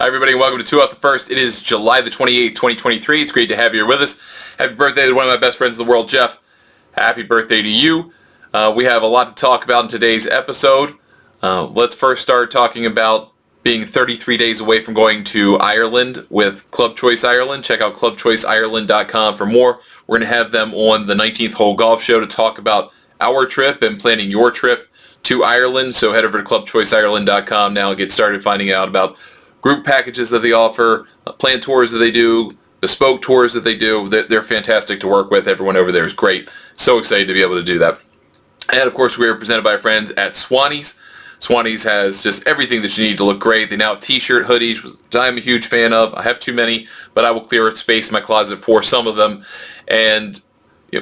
Hi everybody and welcome to 2 Out the First. It is July the 28th, 2023. It's great to have you here with us. Happy birthday to one of my best friends in the world, Jeff. Happy birthday to you. We have a lot to talk about in today's episode. Let's first start talking about being 33 days away from going to Ireland with Club Choice Ireland. Check out clubchoiceireland.com for more. We're going to have them on the 19th Hole Golf Show to talk about our trip and planning your trip to Ireland. So head over to clubchoiceireland.com now and get started finding out about group packages that they offer, planned tours that they do, bespoke tours that they do. They're fantastic to work with. Everyone over there is great. So excited to be able to do that. And of course, we are presented by our friends at Swannies. Swannies has just everything that you need to look great. They now have t-shirt, hoodies, which I'm a huge fan of. I have too many, but I will clear space in my closet for some of them. And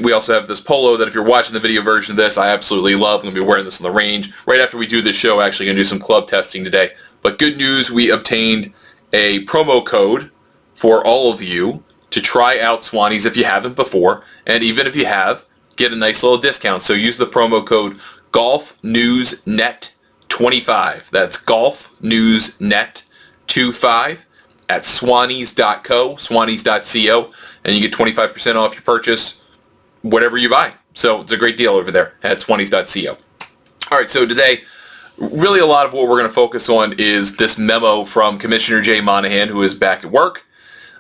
we also have this polo that if you're watching the video version of this, I absolutely love. I'm going to be wearing this on the range. Right after we do this show, actually going to do some club testing today. But good news, we obtained a promo code for all of you to try out Swannies if you haven't before. And even if you have, get a nice little discount. So use the promo code GolfNewsNet25. That's GolfNewsNet25 at swannies.co, swannies.co, and you get 25% off your purchase, whatever you buy. So it's a great deal over there at swannies.co. All right, so today, really a lot of what we're going to focus on is this memo from Commissioner Jay Monahan, who is back at work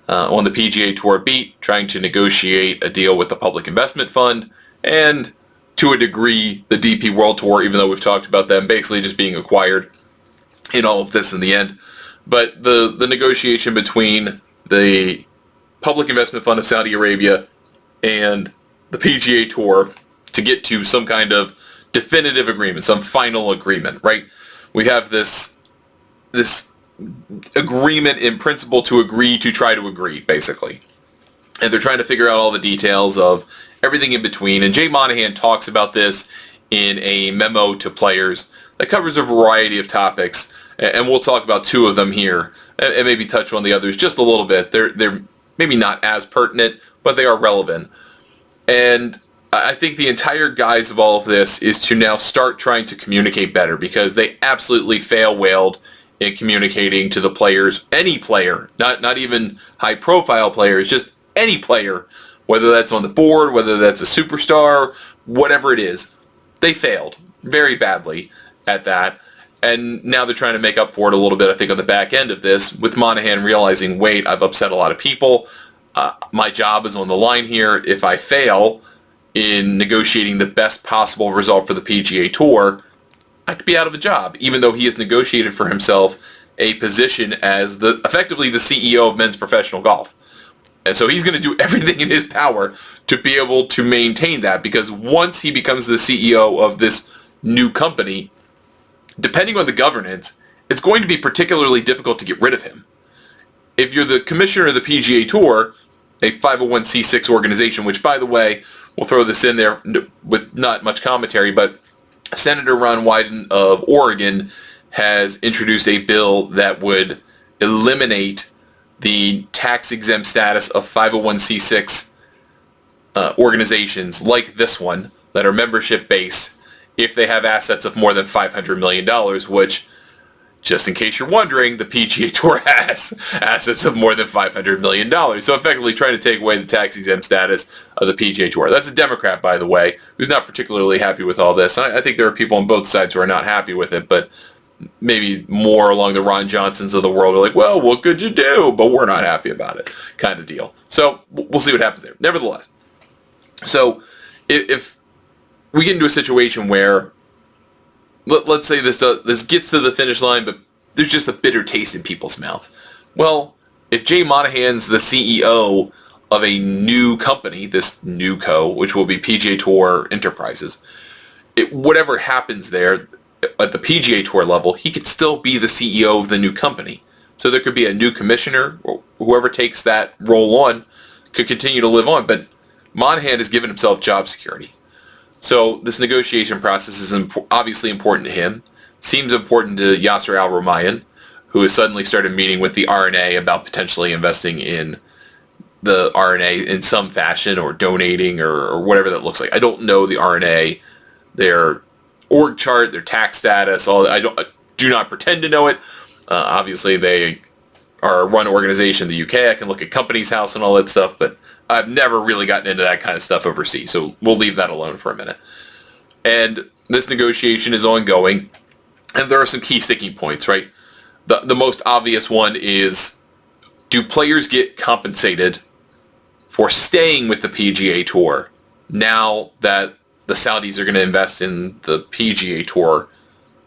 on the PGA Tour beat, trying to negotiate a deal with the Public Investment Fund and, to a degree, the DP World Tour, even though we've talked about them basically just being acquired in all of this in the end. But the negotiation between the Public Investment Fund of Saudi Arabia and the PGA Tour to get to some kind of definitive agreement, some final agreement, right? We have this agreement in principle to agree to try to agree, basically. And they're trying to figure out all the details of everything in between. And Jay Monahan talks about this in a memo to players that covers a variety of topics. And we'll talk about two of them here and maybe touch on the others just a little bit. They're maybe not as pertinent, but they are relevant. And I think the entire guise of all of this is to now start trying to communicate better because they absolutely fail-whaled in communicating to the players, any player, not even high-profile players, just any player, whether that's on the board, whether that's a superstar, whatever it is. They failed very badly at that, and now they're trying to make up for it a little bit, I think, on the back end of this, with Monahan realizing, wait, I've upset a lot of people. My job is on the line here. If I fail in negotiating the best possible result for the PGA Tour, I could be out of a job, even though he has negotiated for himself a position as effectively the CEO of men's professional golf. And so he's going to do everything in his power to be able to maintain that, because once he becomes the CEO of this new company, depending on the governance, it's going to be particularly difficult to get rid of him. If you're the commissioner of the PGA Tour, a 501c6 organization, which, by the way, we'll throw this in there with not much commentary, but Senator Ron Wyden of Oregon has introduced a bill that would eliminate the tax-exempt status of 501c6 organizations like this one that are membership-based if they have assets of more than $500 million, which, just in case you're wondering, the PGA Tour has assets of more than $500 million. So effectively trying to take away the tax-exempt status of the PGA Tour. That's a Democrat, by the way, who's not particularly happy with all this. I think there are people on both sides who are not happy with it, but maybe more along the Ron Johnsons of the world are like, well, what could you do? But we're not happy about it, kind of deal. So we'll see what happens there. Nevertheless, so if we get into a situation where let's say this gets to the finish line, but there's just a bitter taste in people's mouth. Well, if Jay Monahan's the CEO of a new company, this new co, which will be PGA Tour Enterprises, whatever happens there at the PGA Tour level, he could still be the CEO of the new company. So there could be a new commissioner, or whoever takes that role on could continue to live on. But Monahan has given himself job security. So this negotiation process is obviously important to him. Seems important to Yasser Al-Rumayyan, who has suddenly started meeting with the R&A about potentially investing in the R&A in some fashion, or donating, or whatever that looks like. I don't know the R&A, their org chart, their tax status. I do not pretend to know it. Obviously, they our run organization in the UK. I can look at Companies House and all that stuff, but I've never really gotten into that kind of stuff overseas, so we'll leave that alone for a minute. And this negotiation is ongoing, and there are some key sticking points, right? The most obvious one is, do players get compensated for staying with the PGA Tour now that the Saudis are going to invest in the PGA Tour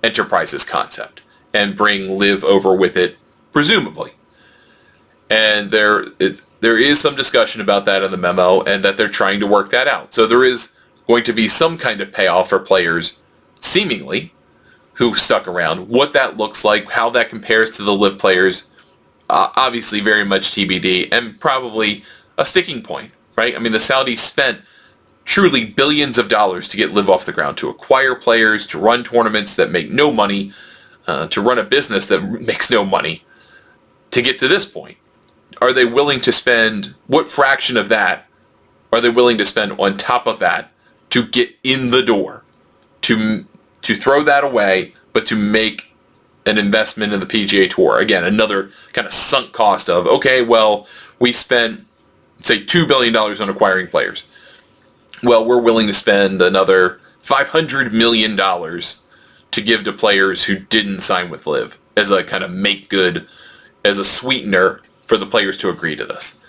enterprises concept and bring LIV over with it, presumably? And there is some discussion about that in the memo, and that they're trying to work that out. So there is going to be some kind of payoff for players, seemingly, who stuck around. What that looks like, how that compares to the LIV players, obviously very much TBD, and probably a sticking point, right? I mean, the Saudis spent truly billions of dollars to get LIV off the ground, to acquire players, to run tournaments that make no money, to run a business that makes no money, to get to this point. Are they willing to spend, what fraction of that are they willing to spend on top of that to get in the door, to throw that away, but to make an investment in the PGA Tour? Again, another kind of sunk cost of, okay, well, we spent, say, $2 billion on acquiring players. Well, we're willing to spend another $500 million to give to players who didn't sign with LIV as a kind of make good, as a sweetener for the players to agree to this.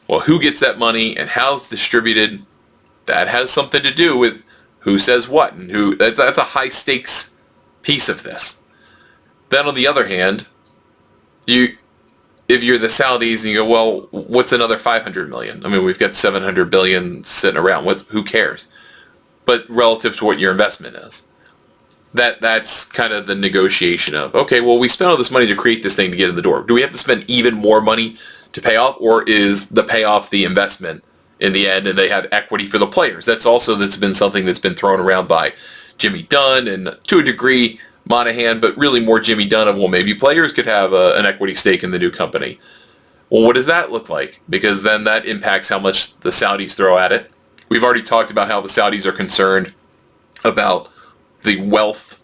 Well, who gets that money and how it's distributed, that has something to do with who says what, and who. That's a high stakes piece of this. Then on the other hand, if you're the Saudis and you go, well, what's another 500 million? I mean, we've got 700 billion sitting around. Who cares? But relative to what your investment is, that's kind of the negotiation of, okay, well, we spent all this money to create this thing to get in the door. Do we have to spend even more money to pay off, or is the payoff the investment in the end, and they have equity for the players? That's been something that's been thrown around by Jimmy Dunn and, to a degree, Monahan, but really more Jimmy Dunn of, well, maybe players could have an equity stake in the new company. Well, what does that look like? Because then that impacts how much the Saudis throw at it. We've already talked about how the Saudis are concerned about the wealth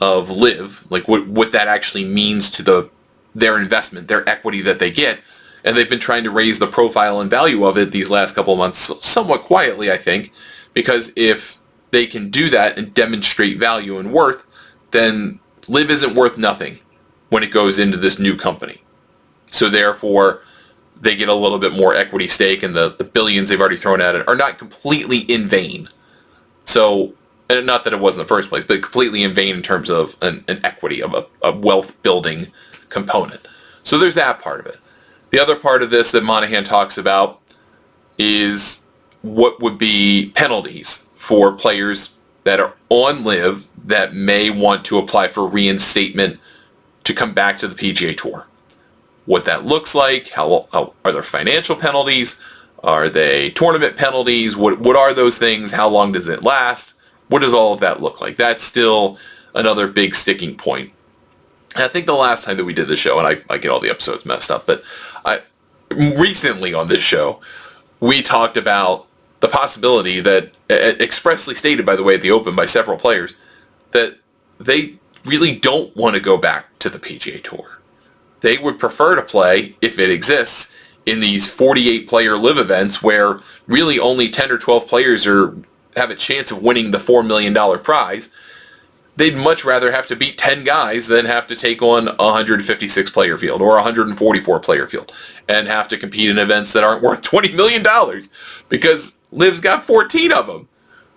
of LIV, like what that actually means to their investment, their equity that they get. And they've been trying to raise the profile and value of it these last couple of months, somewhat quietly, I think, because if they can do that and demonstrate value and worth, then LIV isn't worth nothing when it goes into this new company. So therefore, they get a little bit more equity stake, and the billions they've already thrown at it are not completely in vain. So, and not that it was in the first place, but completely in vain in terms of an equity, of a wealth building component. So there's that part of it. The other part of this that Monahan talks about is what would be penalties for players that are on LIV that may want to apply for reinstatement to come back to the PGA Tour. What that looks like, how are there financial penalties? Are they tournament penalties? What are those things? How long does it last? What does all of that look like? That's still another big sticking point. And I think the last time that we did the show, and I get all the episodes messed up, but recently on this show, we talked about the possibility that, expressly stated, by the way, at the Open by several players, that they really don't want to go back to the PGA Tour. They would prefer to play, if it exists, in these 48-player LIV events where really only 10 or 12 players have a chance of winning the $4 million prize. They'd much rather have to beat 10 guys than have to take on a 156-player field or a 144-player field and have to compete in events that aren't worth $20 million because LIV's got 14 of them.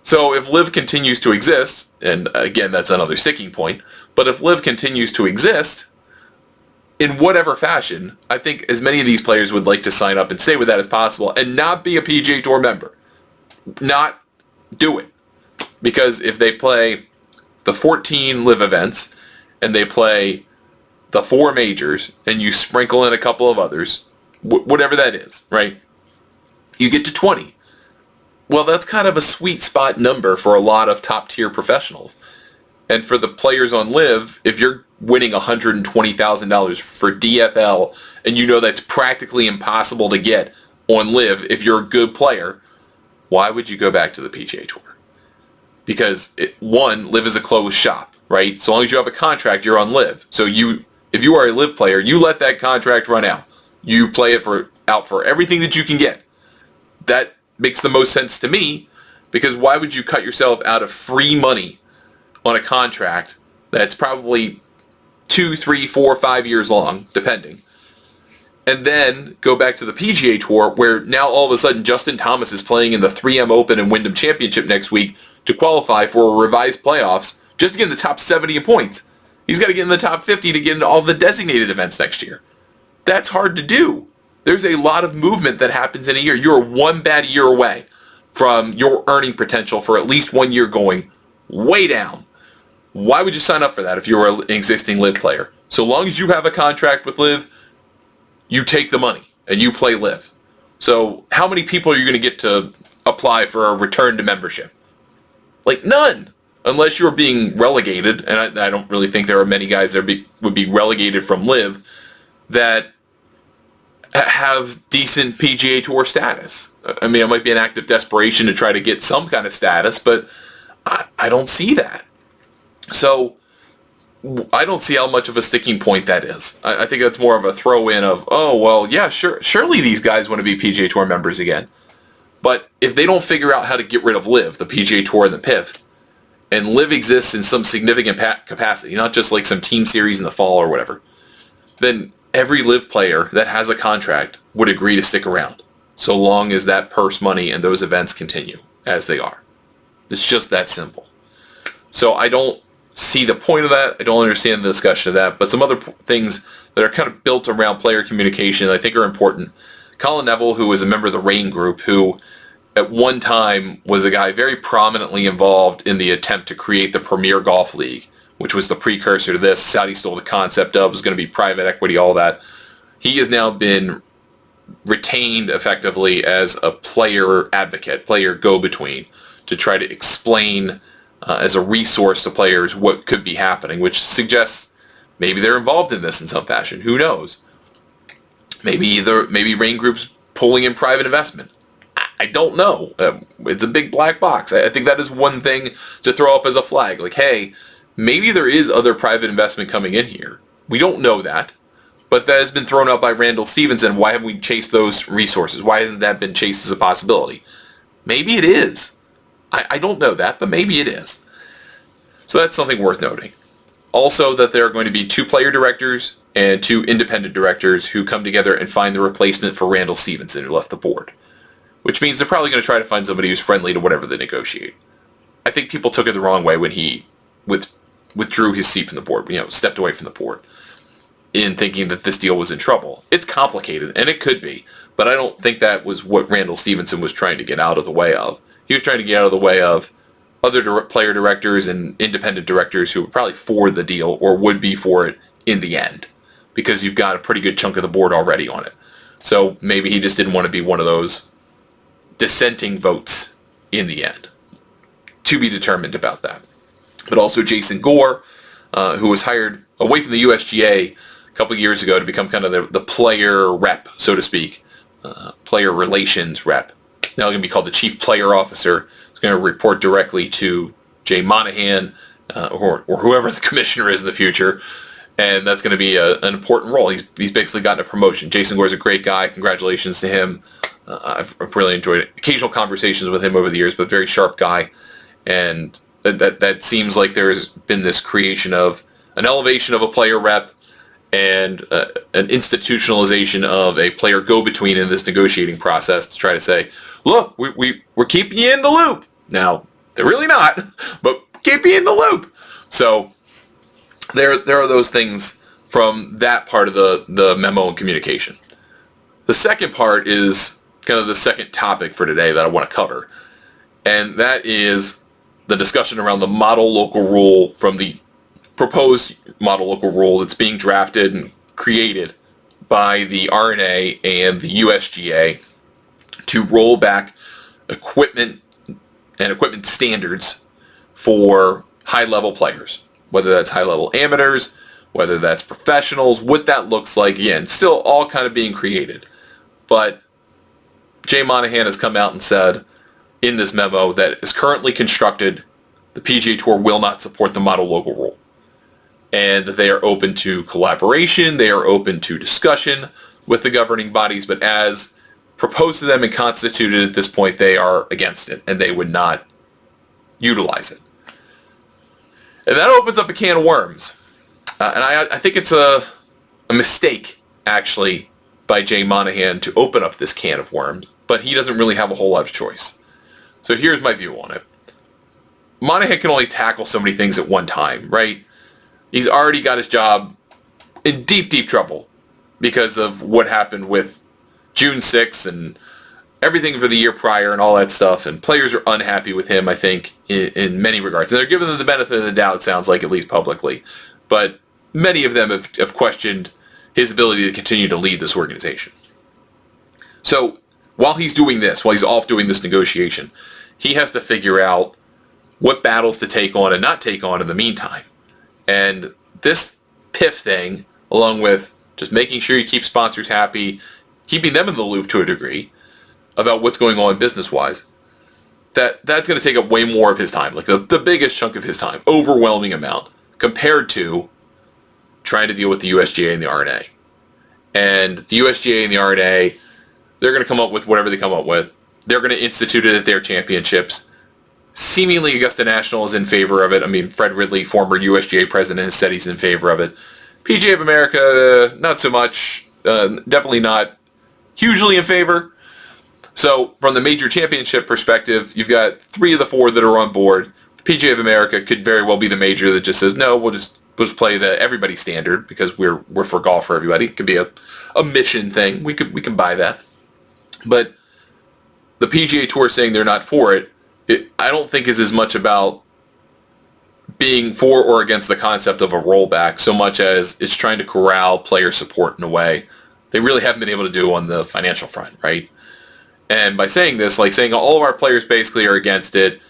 So if LIV continues to exist, and again, that's another sticking point, but if LIV continues to exist, in whatever fashion, I think as many of these players would like to sign up and stay with that as possible and not be a PGA Tour member. Not do it. Because if they play the 14 LIV events and they play the 4 majors and you sprinkle in a couple of others, whatever that is, right? You get to 20. Well, that's kind of a sweet spot number for a lot of top tier professionals. And for the players on LIV, if you're winning $120,000 for DFL and you know that's practically impossible to get on LIV if you're a good player, why would you go back to the PGA Tour? Because LIV is a closed shop, right? So long as you have a contract, you're on LIV. So if if you are a live player, you let that contract run out. You play it out for everything that you can get. That makes the most sense to me, because why would you cut yourself out of free money on a contract that's probably 2, 3, 4, 5 years long, depending, and then go back to the PGA Tour, where now all of a sudden Justin Thomas is playing in the 3M Open and Wyndham Championship next week to qualify for a revised playoffs just to get in the top 70 in points. He's got to get in the top 50 to get into all the designated events next year. That's hard to do. There's a lot of movement that happens in a year. You're one bad year away from your earning potential for at least 1 year going way down. Why would you sign up for that if you were an existing live player? So long as you have a contract with live, you take the money and you play live. So how many people are you going to get to apply for a return to membership? Like none, unless you're being relegated. And I don't really think there are many guys that would be relegated from live that have decent PGA Tour status. I mean, it might be an act of desperation to try to get some kind of status, but I don't see that. So I don't see how much of a sticking point that is. I think that's more of a throw-in of, oh, well, yeah, surely these guys want to be PGA Tour members again. But if they don't figure out how to get rid of LIV, the PGA Tour and the PIF, and LIV exists in some significant capacity, not just like some team series in the fall or whatever, then every LIV player that has a contract would agree to stick around, so long as that purse money and those events continue as they are. It's just that simple. So I don't see the point of that. I don't understand the discussion of that. But some other things that are kind of built around player communication I think are important. Colin Neville, who was a member of the Rain Group, who at one time was a guy very prominently involved in the attempt to create the Premier Golf League, which was the precursor to this. Saudi stole the concept of, was going to be private equity, all that. He has now been retained effectively as a player advocate, player go-between, to try to explain as a resource to players what could be happening, which suggests maybe they're involved in this in some fashion. Who knows? Maybe Rain Group's pulling in private investment. I don't know. It's a big black box. I think that is one thing to throw up as a flag. Like, hey, maybe there is other private investment coming in here. We don't know that. But that has been thrown out by Randall Stevenson. Why haven't we chased those resources? Why hasn't that been chased as a possibility? Maybe it is. I don't know that, but maybe it is. So that's something worth noting. Also, that there are going to be 2 player directors and 2 independent directors who come together and find the replacement for Randall Stevenson, who left the board. Which means they're probably going to try to find somebody who's friendly to whatever they negotiate. I think people took it the wrong way when he withdrew his seat from the board, stepped away from the board, in thinking that this deal was in trouble. It's complicated, and it could be, but I don't think that was what Randall Stevenson was trying to get out of the way of. He was trying to get out of the way of other player directors and independent directors who were probably for the deal or would be for it in the end, because you've got a pretty good chunk of the board already on it. So maybe he just didn't want to be one of those dissenting votes in the end. To be determined about that. But also Jason Gore, who was hired away from the USGA a couple years ago to become kind of the player rep, so to speak, player relations rep. Now going to be called the Chief Player Officer. He's going to report directly to Jay Monahan or whoever the commissioner is in the future. And that's going to be an important role. He's basically gotten a promotion. Jason Gore's a great guy. Congratulations to him. I've really enjoyed it. Occasional conversations with him over the years, but very sharp guy. And that seems like there's been this creation of an elevation of a player rep and an institutionalization of a player go-between in this negotiating process to try to say, look, we're keeping you in the loop. Now, they're really not, but keep you in the loop. So there are those things from that part of the memo and communication. The second part is kind of the second topic for today that I want to cover, and that is the discussion around the model local rule from the proposed model local rule that's being drafted and created by the R&A and the USGA to roll back equipment and equipment standards for high-level players, whether that's high-level amateurs, whether that's professionals, what that looks like. Again, still all kind of being created. But Jay Monahan has come out and said in this memo that is currently constructed, the PGA Tour will not support the model local rule. and that they are open to collaboration, they are open to discussion with the governing bodies, but as proposed to them and constituted at this point, they are against it, and they would not utilize it. And that opens up a can of worms. And I think it's a mistake, actually, by Jay Monahan to open up this can of worms, but he doesn't really have a whole lot of choice. So here's my view on it. Monahan can only tackle so many things at one time, right? He's already got his job in deep, deep trouble because of what happened with June 6th and everything for the year prior and all that stuff. And players are unhappy with him, I think, in many regards. And they're giving them the benefit of the doubt, it sounds like, at least publicly. But many of them have questioned his ability to continue to lead this organization. So while he's doing this, while he's off doing this negotiation, he has to figure out what battles to take on and not take on in the meantime. And this PIF thing, along with just making sure you keep sponsors happy, keeping them in the loop to a degree about what's going on business-wise, that's going to take up way more of his time, like the biggest chunk of his time, overwhelming amount, compared to trying to deal with the USGA and the R&A. And the USGA and the R&A, they're going to come up with whatever they come up with. They're going to institute it at their championships. Seemingly Augusta National is in favor of it. I mean, Fred Ridley, former USGA president, has said he's in favor of it. PGA of America, not so much. Definitely not hugely in favor. So from the major championship perspective, you've got 3 of the 4 that are on board. The PGA of America could very well be the major that just says, no, we'll just play the everybody standard because we're for golf for everybody. It could be a mission thing. We can buy that. But the PGA Tour saying they're not for it, I don't think is as much about being for or against the concept of a rollback so much as it's trying to corral player support in a way they really haven't been able to do on the financial front, right? And by saying this, like saying all of our players basically are against it,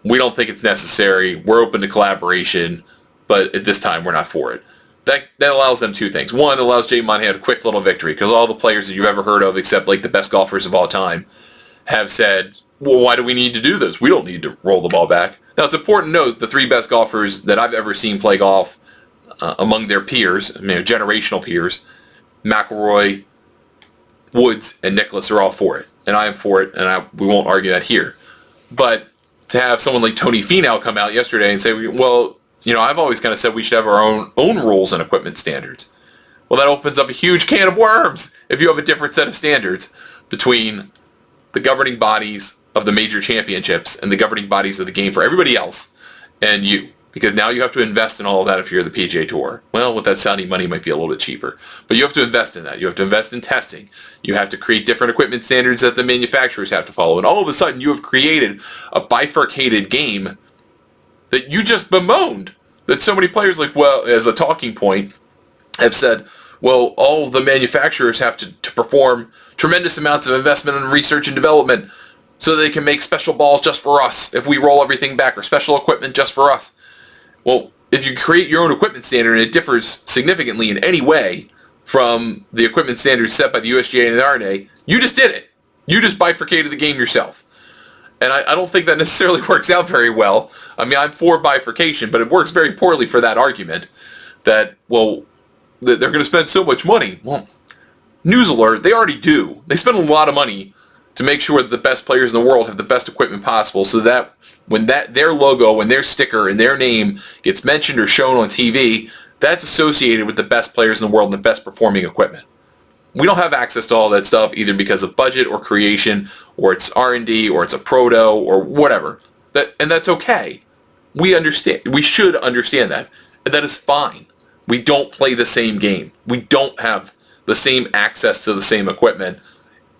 we don't think it's necessary, we're open to collaboration, but at this time we're not for it. That allows them 2 things. One, it allows Jay Monahan a quick little victory because all the players that you've ever heard of, except like the best golfers of all time, have said, well, why do we need to do this? We don't need to roll the ball back. Now, it's important to note the 3 best golfers that I've ever seen play golf among their peers, I mean, generational peers, McIlroy, Woods, and Nicklaus are all for it. And I am for it, and we won't argue that here. But to have someone like Tony Finau come out yesterday and say, well, you know, I've always kind of said we should have our own rules and equipment standards. Well, that opens up a huge can of worms if you have a different set of standards between the governing bodies of the major championships and the governing bodies of the game for everybody else and you. Because now you have to invest in all of that if you're the PGA Tour. Well, with that sounding money might be a little bit cheaper. But you have to invest in that. You have to invest in testing. You have to create different equipment standards that the manufacturers have to follow. And all of a sudden you have created a bifurcated game that you just bemoaned. That so many players, like, well, as a talking point, have said, well, all the manufacturers have to perform tremendous amounts of investment in research and development so they can make special balls just for us if we roll everything back, or special equipment just for us. Well, if you create your own equipment standard and it differs significantly in any way from the equipment standards set by the USGA and the R&A, you just did it. You just bifurcated the game yourself. And I don't think that necessarily works out very well. I mean, I'm for bifurcation, but it works very poorly for that argument that, well, they're going to spend so much money. Well, news alert, they already do. They spend a lot of money to make sure that the best players in the world have the best equipment possible so that when their logo and their sticker and their name gets mentioned or shown on TV, that's associated with the best players in the world and the best performing equipment. We don't have access to all that stuff either because of budget or creation or it's R&D or it's a proto or whatever. And that's okay. We understand. We should understand that. And that is fine. We don't play the same game. We don't have the same access to the same equipment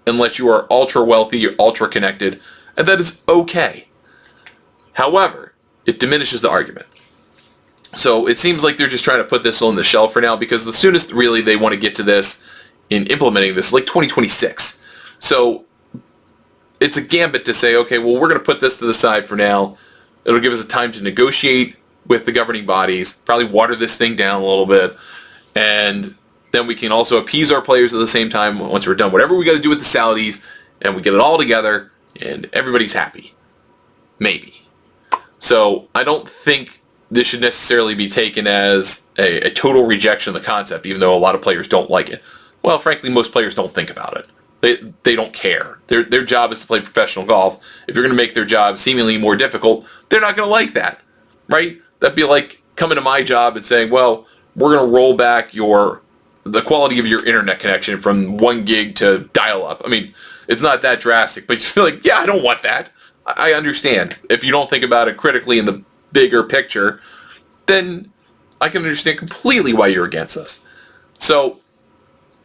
unless you are ultra wealthy or ultra connected, and that is okay. However, it diminishes the argument. So it seems like they're just trying to put this on the shelf for now because the soonest really they want to get to this in implementing this, like 2026. So it's a gambit to say, okay, well, we're going to put this to the side for now. It'll give us a time to negotiate with the governing bodies, probably water this thing down a little bit, and then we can also appease our players at the same time once we're done whatever we got to do with the Saudis, and we get it all together, and everybody's happy. Maybe. So I don't think this should necessarily be taken as a total rejection of the concept, even though a lot of players don't like it. Well, frankly, most players don't think about it. They don't care. Their job is to play professional golf. If you're going to make their job seemingly more difficult, they're not going to like that, right? That'd be like coming to my job and saying, well, we're going to roll back the quality of your internet connection from 1 gig to dial-up. I mean, it's not that drastic, but you're like, yeah, I don't want that. I understand. If you don't think about it critically in the bigger picture, then I can understand completely why you're against this. So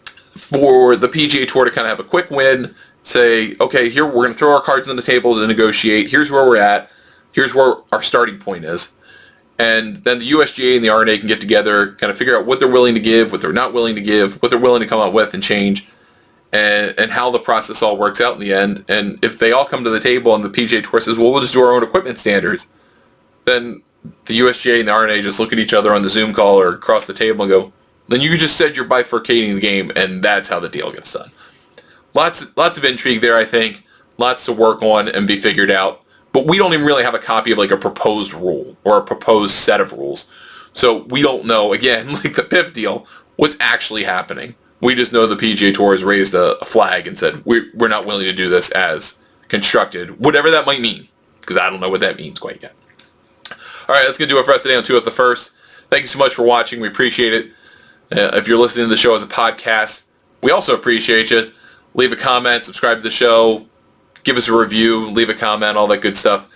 for the PGA Tour to kind of have a quick win, say, okay, here we're going to throw our cards on the table to negotiate. Here's where we're at. Here's where our starting point is. And then the USGA and the R&A can get together, kind of figure out what they're willing to give, what they're not willing to give, what they're willing to come up with and change, and how the process all works out in the end. And if they all come to the table and the PGA Tour says, well, we'll just do our own equipment standards, then the USGA and the R&A just look at each other on the Zoom call or across the table and go, then you just said you're bifurcating the game, and that's how the deal gets done. Lots of intrigue there, I think. Lots to work on and be figured out. But we don't even really have a copy of like a proposed rule or a proposed set of rules. So we don't know, again, like the PIF deal, what's actually happening. We just know the PGA Tour has raised a flag and said, we're not willing to do this as constructed, whatever that might mean, because I don't know what that means quite yet. All right, that's going to do it for us today on 2 at the First. Thank you so much for watching. We appreciate it. If you're listening to the show as a podcast, we also appreciate you. Leave a comment, subscribe to the show, give us a review, leave a comment, all that good stuff.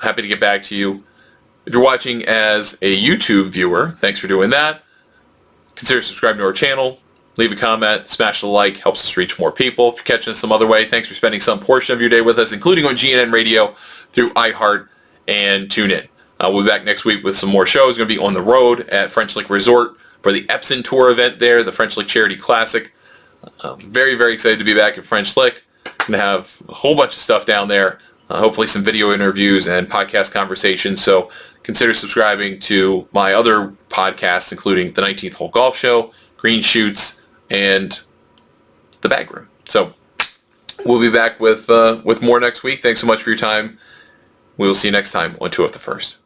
Happy to get back to you. If you're watching as a YouTube viewer, thanks for doing that. Consider subscribing to our channel. Leave a comment, smash the like, helps us reach more people. If you're catching us some other way, thanks for spending some portion of your day with us, including on GNN Radio through iHeart and TuneIn. We'll be back next week with some more shows. Going to be on the road at French Lick Resort for the Epson Tour event there, the French Lick Charity Classic. Very, very excited to be back at French Lick. Going to have a whole bunch of stuff down there. Hopefully some video interviews and podcast conversations. So consider subscribing to my other podcasts, including the 19th Hole Golf Show, Green Shoots, and The Bag Room. So we'll be back with more next week. Thanks so much for your time. We will see you next time on 2 at the First.